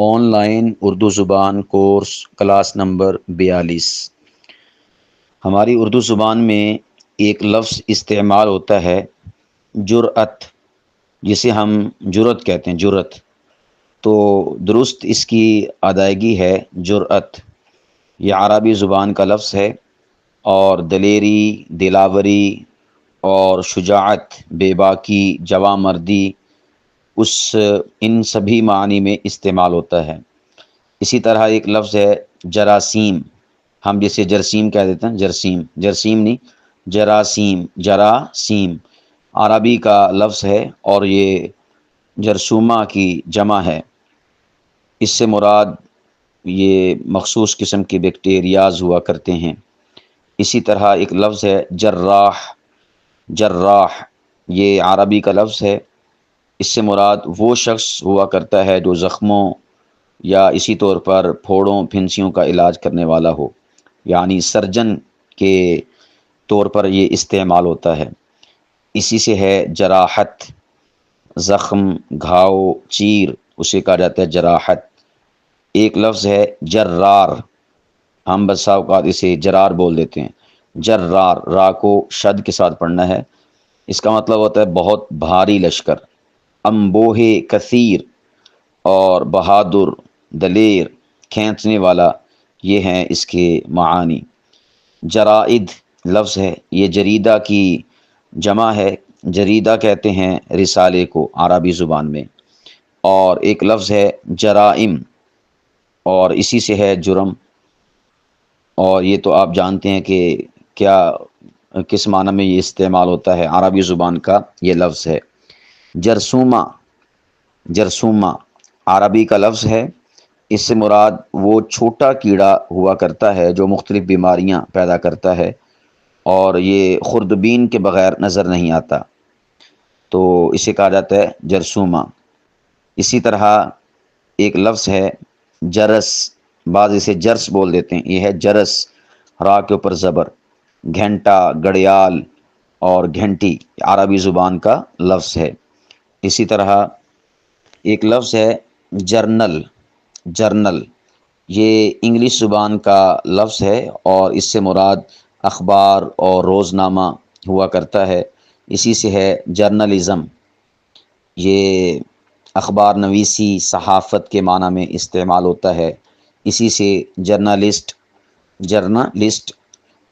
On line Urdu زبان course class number 42۔ ہماری اردو زبان میں ایک لفظ استعمال ہوتا ہے جرأت، جسے ہم جرأت کہتے ہیں، جرأت۔ تو درست اس کی ادائیگی ہے جرأت۔ یہ عربی زبان کا لفظ ہے اور دلیری، دلاوری اور شجاعت، بے باکی، جواں مردی، ان سبھی معنی میں استعمال ہوتا ہے۔ اسی طرح ایک لفظ ہے جراثیم، ہم جسے جرثیم کہہ دیتے ہیں، جرثیم نہیں، جراثیم، جراثیم عربی کا لفظ ہے اور یہ جرثومہ کی جمع ہے۔ اس سے مراد یہ مخصوص قسم کے بیکٹیریاز ہوا کرتے ہیں۔ اسی طرح ایک لفظ ہے جراح، جراح یہ عربی کا لفظ ہے۔ اس سے مراد وہ شخص ہوا کرتا ہے جو زخموں یا اسی طور پر پھوڑوں پھنسیوں کا علاج کرنے والا ہو، یعنی سرجن کے طور پر یہ استعمال ہوتا ہے۔ اسی سے ہے جراحت، زخم، گھاؤ، چیر، اسے کہا جاتا ہے جراحت۔ ایک لفظ ہے جرار، ہم بسا اوقات اسے جرار بول دیتے ہیں۔ جرار، را کو شد کے ساتھ پڑھنا ہے۔ اس کا مطلب ہوتا ہے بہت بھاری لشکر۔ انبوہ کثیر اور بہادر، دلیر، کھینچنے والا، یہ ہیں اس کے معانی۔ جرائد لفظ ہے، یہ جریدہ کی جمع ہے۔ جریدہ کہتے ہیں رسالے کو عربی زبان میں۔ اور ایک لفظ ہے جرائم، اور اسی سے ہے جرم، اور یہ تو آپ جانتے ہیں کہ کس معنی میں یہ استعمال ہوتا ہے۔ عربی زبان کا یہ لفظ ہے جرثومہ، جرثومہ عربی کا لفظ ہے۔ اس سے مراد وہ چھوٹا کیڑا ہوا کرتا ہے جو مختلف بیماریاں پیدا کرتا ہے اور یہ خوردبین کے بغیر نظر نہیں آتا، تو اسے کہا جاتا ہے جرثومہ۔ اسی طرح ایک لفظ ہے جرس، بعض اسے جرس بول دیتے ہیں، یہ ہے جرس، را کے اوپر زبر۔ گھنٹا، گڑیال اور گھنٹی عربی زبان کا لفظ ہے۔ اسی طرح ایک لفظ ہے جرنل، جرنل یہ انگلش زبان کا لفظ ہے اور اس سے مراد اخبار اور روزنامہ ہوا کرتا ہے۔ اسی سے ہے جرنلزم، یہ اخبار نویسی، صحافت کے معنی میں استعمال ہوتا ہے۔ اسی سے جرنلسٹ، جرنلسٹ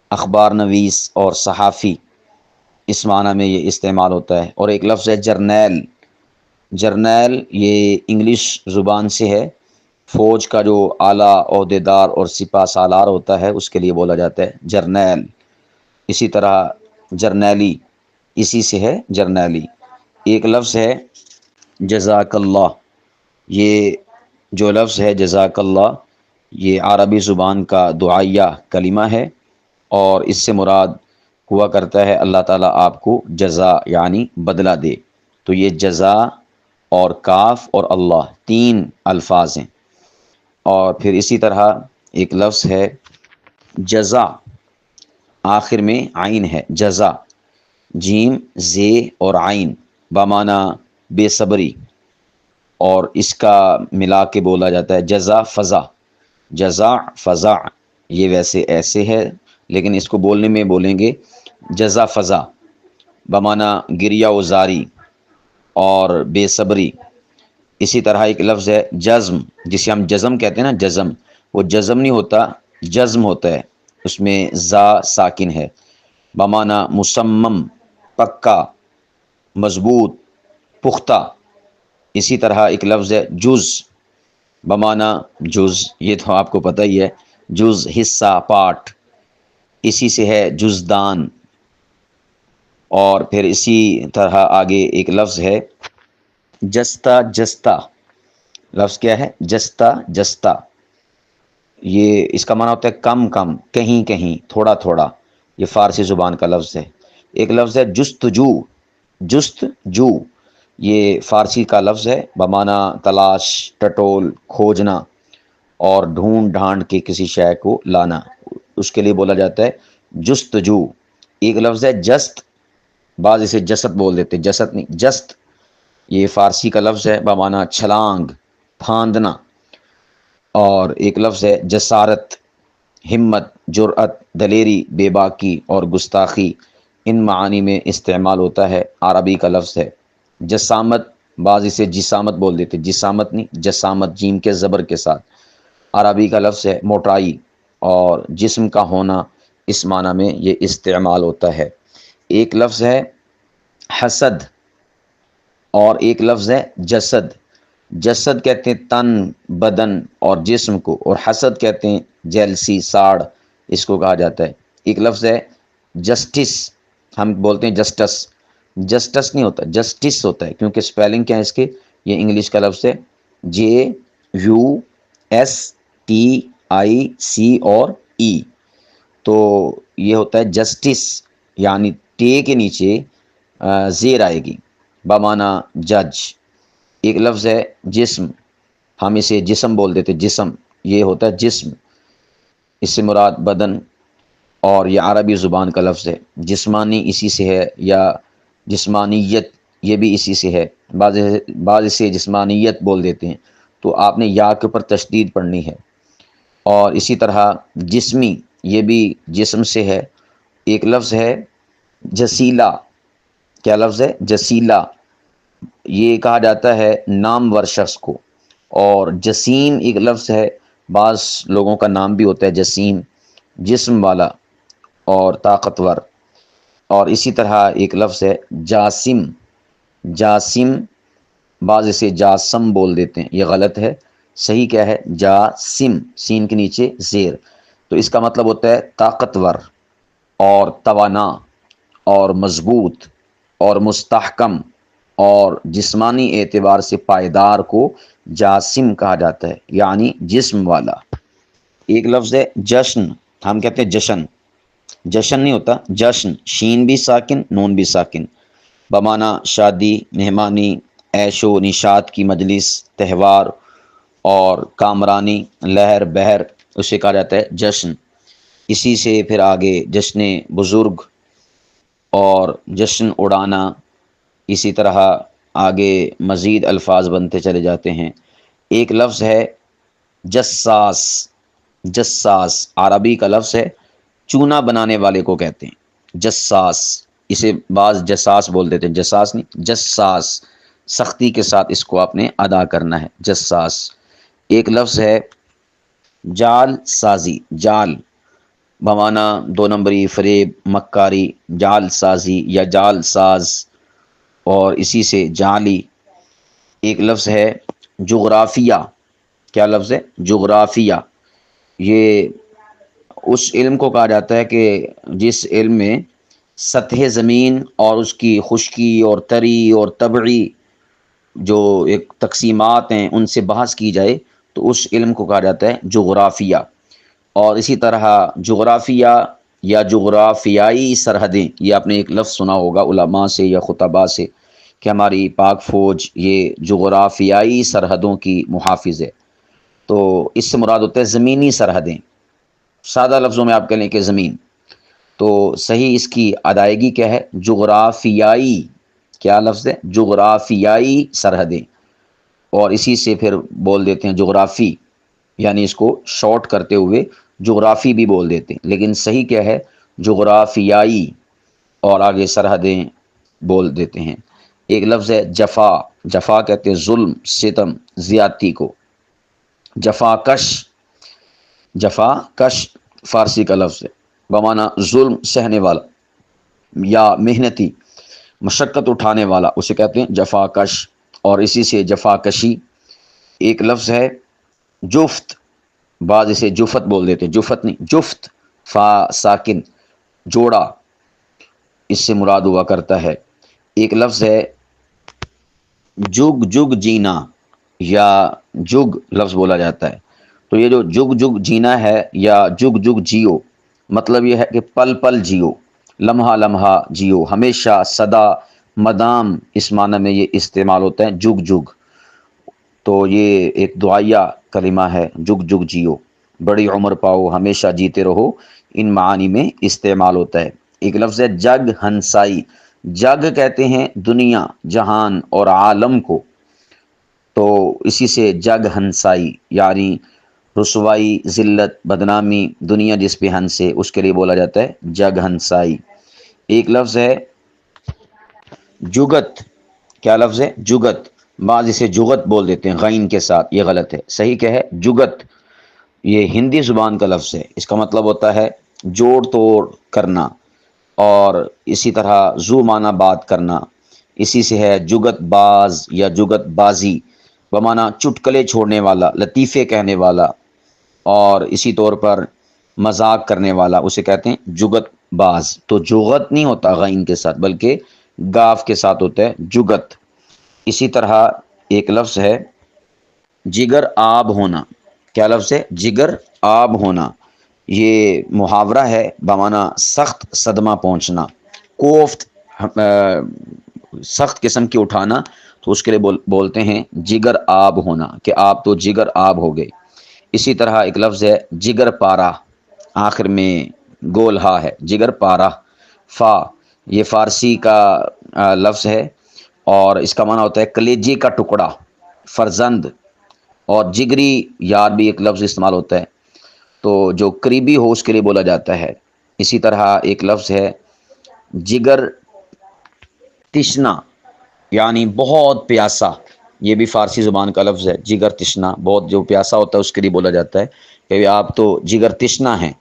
اخبار نویس اور صحافی، اس معنی میں یہ استعمال ہوتا ہے۔ اور ایک لفظ ہے جرنیل، جرنیل یہ انگلش زبان سے ہے۔ فوج کا جو اعلیٰ عہدیدار اور سپہ سالار ہوتا ہے اس کے لیے بولا جاتا ہے جرنیل۔ اسی طرح جرنیلی، اسی سے ہے جرنیلی۔ ایک لفظ ہے جزاک اللہ، یہ جو لفظ ہے جزاک اللہ یہ عربی زبان کا دعائیہ کلمہ ہے اور اس سے مراد ہوا کرتا ہے اللہ تعالیٰ آپ کو جزا یعنی بدلہ دے۔ تو یہ جزا اور کاف اور اللہ تین الفاظ ہیں۔ اور پھر اسی طرح ایک لفظ ہے جزا، آخر میں عین ہے، جزا، جیم، زے اور عین بمعنی بے صبری، اور اس کا ملا کے بولا جاتا ہے جزا فضا، جزا فضا، یہ ویسے ایسے ہے لیکن اس کو بولنے میں بولیں گے جزا فضا بمعنی گریہ وزاری اور بے صبری۔ اسی طرح ایک لفظ ہے جزم، جسے ہم جزم کہتے ہیں نا، جزم، وہ جزم نہیں ہوتا، جزم ہوتا ہے، اس میں زا ساکن ہے، بمعنی مصمم، پکا، مضبوط، پختہ۔ اسی طرح ایک لفظ ہے جز، بمعنی جز، یہ تو آپ کو پتہ ہی ہے، جز حصہ، پارٹ، اسی سے ہے جزدان۔ اور پھر اسی طرح آگے ایک لفظ ہے جستہ، جستہ لفظ کیا ہے؟ جستہ، جستہ، یہ اس کا معنی ہوتا ہے کم کم، کہیں کہیں، تھوڑا تھوڑا، یہ فارسی زبان کا لفظ ہے۔ ایک لفظ ہے جستجو، جستجو یہ فارسی کا لفظ ہے بمعنی تلاش، ٹٹول، کھوجنا اور ڈھونڈ ڈھانڈ کے کسی شے کو لانا، اس کے لیے بولا جاتا ہے جستجو۔ ایک لفظ ہے جست، بعض اسے جست بول دیتے، جست نہیں، جست یہ فارسی کا لفظ ہے بمعنی چھلانگ، پھاندنا۔ اور ایک لفظ ہے جسارت، ہمت، جرأت، دلیری، بے باکی اور گستاخی، ان معانی میں استعمال ہوتا ہے، عربی کا لفظ ہے۔ جسامت، بعض اسے جسامت بول دیتے، جسامت نہیں، جسامت جیم کے زبر کے ساتھ، عربی کا لفظ ہے۔ موٹائی اور جسم کا ہونا، اس معنی میں یہ استعمال ہوتا ہے۔ ایک لفظ ہے حسد اور ایک لفظ ہے جسد۔ جسد کہتے ہیں تن، بدن اور جسم کو، اور حسد کہتے ہیں جیلسی، ساڑ، اس کو کہا جاتا ہے۔ ایک لفظ ہے جسٹس، ہم بولتے ہیں جسٹس، جسٹس نہیں ہوتا، جسٹس ہوتا ہے، کیونکہ سپیلنگ کیا ہے اس کے، یہ انگلش کا لفظ ہے JUSTIC اور E، تو یہ ہوتا ہے جسٹس، یعنی ٹے کے نیچے زیر آئے گی، بمعنی جج۔ ایک لفظ ہے جسم، ہم اسے جسم بول دیتے، جسم، یہ ہوتا ہے جسم، اس سے مراد بدن، اور یہ عربی زبان کا لفظ ہے۔ جسمانی اسی سے ہے، یا جسمانیت یہ بھی اسی سے ہے، بعض اسے جسمانیت بول دیتے ہیں، تو آپ نے یا کے اوپر تشدید پڑھنی ہے۔ اور اسی طرح جسمی، یہ بھی جسم سے ہے۔ ایک لفظ ہے جسیلہ، کیا لفظ ہے؟ جسیلہ، یہ کہا جاتا ہے نامور شخص کو۔ اور جسیم ایک لفظ ہے، بعض لوگوں کا نام بھی ہوتا ہے جسیم، جسم والا اور طاقتور۔ اور اسی طرح ایک لفظ ہے جاسم، جاسم، بعض اسے جاسم بول دیتے ہیں، یہ غلط ہے، صحیح کیا ہے؟ جاسم، سین کے نیچے زیر، تو اس کا مطلب ہوتا ہے طاقتور اور توانا اور مضبوط اور مستحکم اور جسمانی اعتبار سے پائیدار کو جاسم کہا جاتا ہے، یعنی جسم والا۔ ایک لفظ ہے جشن، ہم کہتے ہیں جشن، جشن نہیں ہوتا، جشن، شین بھی ساکن، نون بھی ساکن، بمعنی شادی، مہمانی، عیش و نشاط کی مجلس، تہوار اور کامرانی، لہر بہر، اسے کہا جاتا ہے جشن۔ اسی سے پھر آگے جشن بزرگ اور جشن اڑانا، اسی طرح آگے مزید الفاظ بنتے چلے جاتے ہیں۔ ایک لفظ ہے جساس، جساس عربی کا لفظ ہے، چونا بنانے والے کو کہتے ہیں جساس، اسے بعض جساس بول دیتے ہیں، جساس نہیں، جساس، سختی کے ساتھ اس کو آپ نے ادا کرنا ہے، جساس۔ ایک لفظ ہے جال سازی، جال بمعنی دو نمبری، فریب، مکاری، جال سازی یا جال ساز، اور اسی سے جعلی۔ ایک لفظ ہے جغرافیہ، کیا لفظ ہے؟ جغرافیہ، یہ اس علم کو کہا جاتا ہے کہ جس علم میں سطح زمین اور اس کی خشکی اور تری اور طبعی جو ایک تقسیمات ہیں ان سے بحث کی جائے، تو اس علم کو کہا جاتا ہے جغرافیہ۔ اور اسی طرح جغرافیہ یا جغرافیائی سرحدیں، یہ آپ نے ایک لفظ سنا ہوگا علماء سے یا خطباء سے کہ ہماری پاک فوج یہ جغرافیائی سرحدوں کی محافظ ہے، تو اس سے مراد ہوتا ہے زمینی سرحدیں، سادہ لفظوں میں آپ کہہ لیں کہ زمین، تو صحیح اس کی ادائیگی کیا ہے؟ جغرافیائی، کیا لفظ ہے؟ جغرافیائی سرحدیں، اور اسی سے پھر بول دیتے ہیں جغرافی، یعنی اس کو شارٹ کرتے ہوئے جغرافی بھی بول دیتے ہیں، لیکن صحیح کیا ہے؟ جغرافیائی، اور آگے سرحدیں بول دیتے ہیں۔ ایک لفظ ہے جفا، جفا کہتے ہیں ظلم، ستم، زیادتی کو۔ جفا کش، جفا کش فارسی کا لفظ ہے، بمعنی ظلم سہنے والا یا محنتی، مشقت اٹھانے والا، اسے کہتے ہیں جفا کش، اور اسی سے جفا کشی۔ ایک لفظ ہے جفت، بعض اسے جفت بول دیتے ہیں، جفت نہیں، جفت، فا ساکن، جوڑا، اس سے مراد ہوا کرتا ہے۔ ایک لفظ ہے جگ جگ جینا، یا جگ لفظ بولا جاتا ہے، تو یہ جو جگ جگ جینا ہے یا جگ جگ جیو، مطلب یہ ہے کہ پل پل جیو، لمحہ لمحہ جیو، ہمیشہ، سدا، مدام، اس معنی میں یہ استعمال ہوتا ہے جگ جگ، تو یہ ایک دعائیہ کلمہ ہے، جگ جگ جیو، بڑی عمر پاؤ، ہمیشہ جیتے رہو، ان معانی میں استعمال ہوتا ہے۔ ایک لفظ ہے جگ ہنسائی، جگ کہتے ہیں دنیا، جہان اور عالم کو، تو اسی سے جگ ہنسائی، یعنی رسوائی، ذلت، بدنامی، دنیا جس پہ ہنسے، اس کے لیے بولا جاتا ہے جگ ہنسائی۔ ایک لفظ ہے جگت، کیا لفظ ہے؟ جگت، بعض اسے جگت بول دیتے ہیں غین کے ساتھ، یہ غلط ہے، صحیح کیا ہے؟ جگت۔ یہ ہندی زبان کا لفظ ہے، اس کا مطلب ہوتا ہے جوڑ توڑ کرنا، اور اسی طرح زو معنی بات کرنا، اسی سے ہے جگت باز یا جگت بازی، بمعنی چٹکلے چھوڑنے والا، لطیفے کہنے والا، اور اسی طور پر مذاق کرنے والا، اسے کہتے ہیں جگت باز۔ تو جغت نہیں ہوتا غین کے ساتھ، بلکہ گاف کے ساتھ ہوتا ہے جگت۔ اسی طرح ایک لفظ ہے جگر آب ہونا، کیا لفظ ہے؟ جگر آب ہونا، یہ محاورہ ہے بمعنی سخت صدمہ پہنچنا، کوفت، سخت قسم کی اٹھانا، تو اس کے لیے بولتے ہیں جگر آب ہونا، کہ آپ تو جگر آب ہو گئے۔ اسی طرح ایک لفظ ہے جگر پارا، آخر میں گول ہا ہے، جگر پارا، فا، یہ فارسی کا لفظ ہے، اور اس کا معنی ہوتا ہے کلیجے کا ٹکڑا، فرزند، اور جگری یار بھی ایک لفظ استعمال ہوتا ہے، تو جو قریبی ہو اس کے لیے بولا جاتا ہے۔ اسی طرح ایک لفظ ہے جگر تشنا، یعنی بہت پیاسا، یہ بھی فارسی زبان کا لفظ ہے، جگر تشنا، بہت جو پیاسا ہوتا ہے اس کے لیے بولا جاتا ہے کہ آپ تو جگر تشنا ہیں۔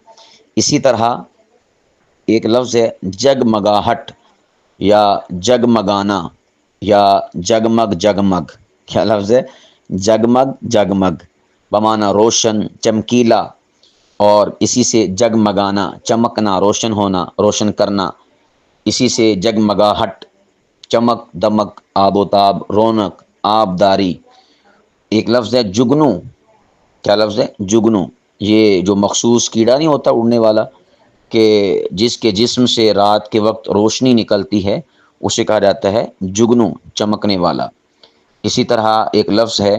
اسی طرح ایک لفظ ہے جگمگاہٹ یا جگمگانا یا جگمگ جگمگ، کیا لفظ ہے؟ جگمگ جگمگ، بمعنی روشن، چمکیلا، اور اسی سے جگمگانا، چمکنا، روشن ہونا، روشن کرنا، اسی سے جگمگاہٹ، چمک دمک، آب و تاب، رونق، آبداری۔ ایک لفظ ہے جگنو، کیا لفظ ہے؟ جگنو، یہ جو مخصوص کیڑا نہیں ہوتا اڑنے والا، کہ جس کے جسم سے رات کے وقت روشنی نکلتی ہے، اسے کہا جاتا ہے جگنو، چمکنے والا۔ اسی طرح ایک لفظ ہے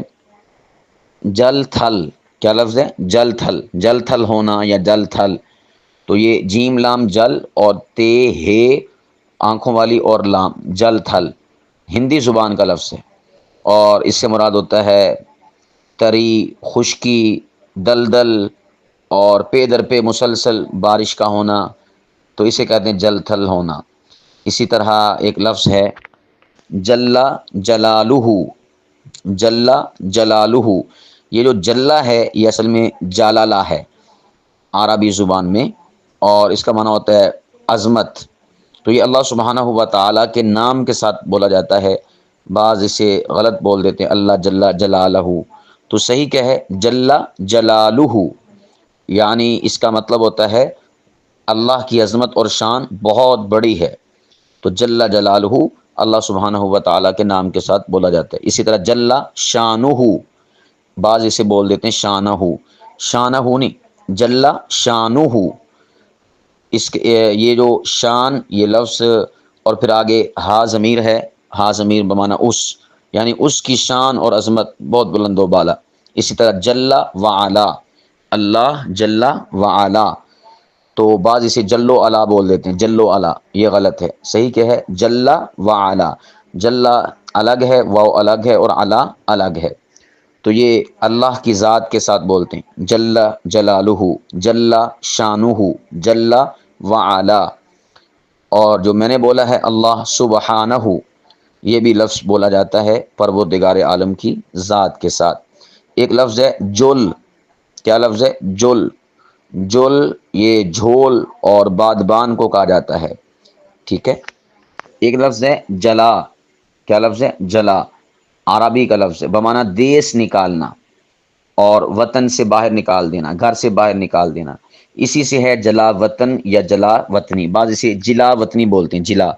جل تھل، کیا لفظ ہے؟ جل تھل، جل تھل ہونا یا جل تھل، تو یہ جیم لام جل اور تے ہے آنکھوں والی اور لام، جل تھل، ہندی زبان کا لفظ ہے، اور اس سے مراد ہوتا ہے تری، خشکی، دلدل، اور پے در پہ مسلسل بارش کا ہونا، تو اسے کہتے ہیں جل تھل ہونا۔ اسی طرح ایک لفظ ہے جلا جلالہ، جلا جلالہ، یہ جو جلا ہے یہ اصل میں جالالہ ہے عربی زبان میں، اور اس کا معنی ہوتا ہے عظمت، تو یہ اللہ سبحانہ و تعالیٰ کے نام کے ساتھ بولا جاتا ہے، بعض اسے غلط بول دیتے ہیں اللہ جل جلالہ، تو صحیح کیا ہے؟ جل جلالہ، یعنی اس کا مطلب ہوتا ہے اللہ کی عظمت اور شان بہت بڑی ہے، تو جل جلالہ اللہ سبحانہ و تعالیٰ کے نام کے ساتھ بولا جاتا ہے۔ اسی طرح جل شانہ، بعض اسے بول دیتے ہیں شانہ، شانہ نہیں، جل شانہ، اس کے یہ جو شان، یہ لفظ، اور پھر آگے ہا ضمیر ہے، ہا ضمیر بمعنی اس، یعنی اس کی شان اور عظمت بہت بلند و بالا۔ اسی طرح جل وعلا، اللہ جل وعلا، تو بعض اسے جلو علا بول دیتے ہیں، جلو علا، یہ غلط ہے، صحیح کیا ہے؟ جل وعلا، جل الگ ہے، واو الگ ہے، اور علا الگ ہے، تو یہ اللہ کی ذات کے ساتھ بولتے ہیں جل جلالہ، جل شانہ، جل وعلا۔ اور جو میں نے بولا ہے اللہ سبحانہ، یہ بھی لفظ بولا جاتا ہے پروردگار عالم کی ذات کے ساتھ۔ ایک لفظ ہے جل، کیا لفظ ہے؟ جل، جل یہ جھول اور بادبان کو کہا جاتا ہے، ٹھیک ہے۔ ایک لفظ ہے جلا، کیا لفظ ہے؟ جلا، عربی کا لفظ ہے، بمعنی دیس نکالنا اور وطن سے باہر نکال دینا، گھر سے باہر نکال دینا، اسی سے ہے جلا وطن یا جلا وطنی، بعض اسے جلا وطنی بولتے ہیں، جلا،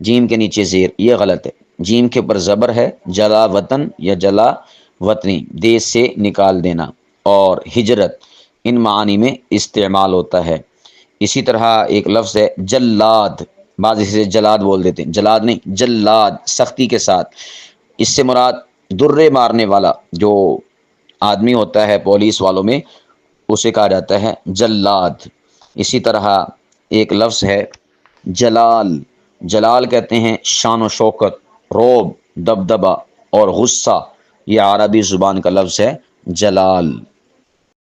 جیم کے نیچے زیر، یہ غلط ہے، جیم کے اوپر زبر ہے، جلا وطن یا جلا وطنی، دیس سے نکال دینا، اور ہجرت، ان معانی میں استعمال ہوتا ہے۔ اسی طرح ایک لفظ ہے جلاد، بعض اسے جلاد بول دیتے ہیں، جلاد نہیں، جلاد، سختی کے ساتھ، اس سے مراد درے مارنے والا جو آدمی ہوتا ہے پولیس والوں میں، اسے کہا جاتا ہے جلاد۔ اسی طرح ایک لفظ ہے جلال، جلال کہتے ہیں شان و شوکت، روب، دبدبہ اور غصہ، یہ عربی زبان کا لفظ ہے جلال۔